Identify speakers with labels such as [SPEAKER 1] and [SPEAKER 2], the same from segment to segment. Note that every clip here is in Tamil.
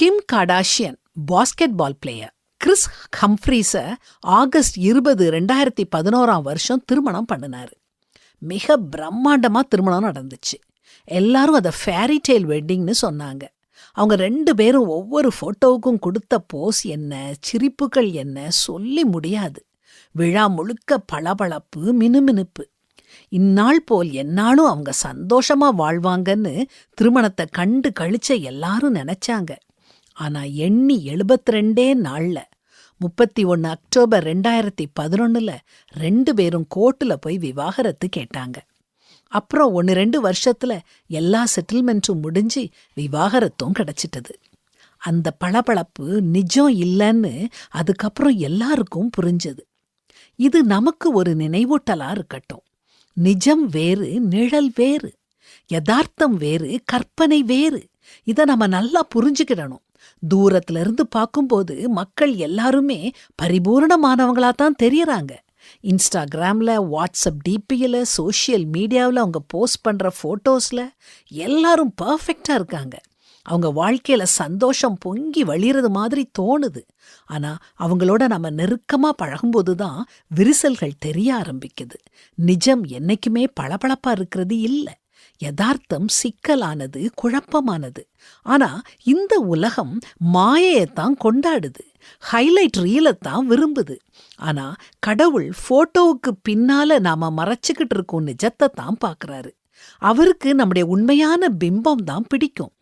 [SPEAKER 1] கிம் Kardashian basketball player Chris ஹம்ஃப்ரீஸை ஆகஸ்ட் 20, 2011 திருமணம் பண்ணினாரு. மிக பிரம்மாண்டமாக திருமணம் நடந்துச்சு. எல்லாரும் அதை ஃபேரி டெய்ல் வெட்டிங்னு சொன்னாங்க. அவங்க 2 பேரும் ஒவ்வொரு ஃபோட்டோவுக்கும் கொடுத்த போஸ் என்ன, சிரிப்புகள் என்ன சொல்லி முடியாது. விழா முழுக்க பளபளப்பு, மினுமினுப்பு. இந்நாள் போல் எந்நாளும் அவங்க சந்தோஷமா வாழ்வாங்கன்னு திருமணத்தை கண்டு கழிச்ச எல்லாரும் நினைச்சாங்க. ஆனா எண்ணி 72 நாள்ல 31 அக்டோபர் 2011 2 பேரும் கோர்ட்டுல போய் விவாகரத்து கேட்டாங்க. அப்புறம் 1-2 வருஷத்துல எல்லா செட்டில்மெண்ட்டும் முடிஞ்சு விவாகரத்தும் கிடைச்சிட்டது. அந்த பளபளப்பு நிஜம் இல்லைன்னு அதுக்கப்புறம் எல்லாருக்கும் புரிஞ்சது. இது நமக்கு ஒரு நினைவூட்டலா இருக்கட்டும். நிஜம் வேறு, நிழல் வேறு. யதார்த்தம் வேறு, கற்பனை வேறு. இதை நம்ம நல்லா புரிஞ்சுக்கிடணும். தூரத்துல இருந்து பார்க்கும்போது மக்கள் எல்லாருமே பரிபூர்ணமானவங்களாத்தான் தெரியறாங்க. இன்ஸ்டாகிராம்ல, வாட்ஸ்அப் டிபியில், சோஷியல் மீடியாவில் அவங்க போஸ்ட் பண்ற போட்டோஸ்ல எல்லாரும் பர்ஃபெக்டா இருக்காங்க. அவங்க வாழ்க்கையில சந்தோஷம் பொங்கி வழிறது மாதிரி தோணுது. ஆனா அவங்களோட நம்ம நெருக்கமா பழகும்போது தான் விரிசல்கள் தெரிய ஆரம்பிக்குது. நிஜம் என்னைக்குமே பளபளப்பா இருக்கிறது இல்லை. யதார்த்தம் சிக்கலானது, குழப்பமானது. ஆனா இந்த உலகம் மாயையத்தான் கொண்டாடுது, ஹைலைட் ரீலத்தான் விரும்புது. ஆனா கடவுள் போட்டோவுக்கு பின்னால நாம மறைச்சுக்கிட்டு இருக்கோம் நிஜத்தை தான் பார்க்கறாரு. அவருக்கு நம்முடைய உண்மையான பிம்பம் தான் பிடிக்கும்.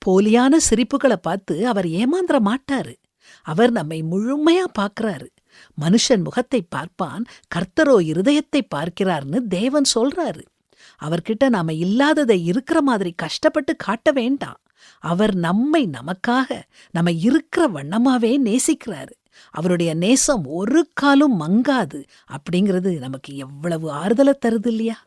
[SPEAKER 1] போலியான சிரிப்புகளை பார்த்து அவர் ஏமாந்துற மாட்டாரு. அவர் நம்மை முழுமையா பார்க்கறாரு. மனுஷன் முகத்தை பார்ப்பான், கர்த்தரோ இருதயத்தை பார்க்கிறார்னு தேவன் சொல்றாரு. அவர்கிட்ட நாம இல்லாததை இருக்கிற மாதிரி கஷ்டப்பட்டு காட்ட வேண்டாம். அவர் நம்மை நமக்காக நம்ம இருக்கிற வண்ணமாவே நேசிக்கிறாரு. அவருடைய நேசம் ஒரு காலும் மங்காது. அப்படிங்கிறது நமக்கு எவ்வளவு ஆறுதலை தருது இல்லையா?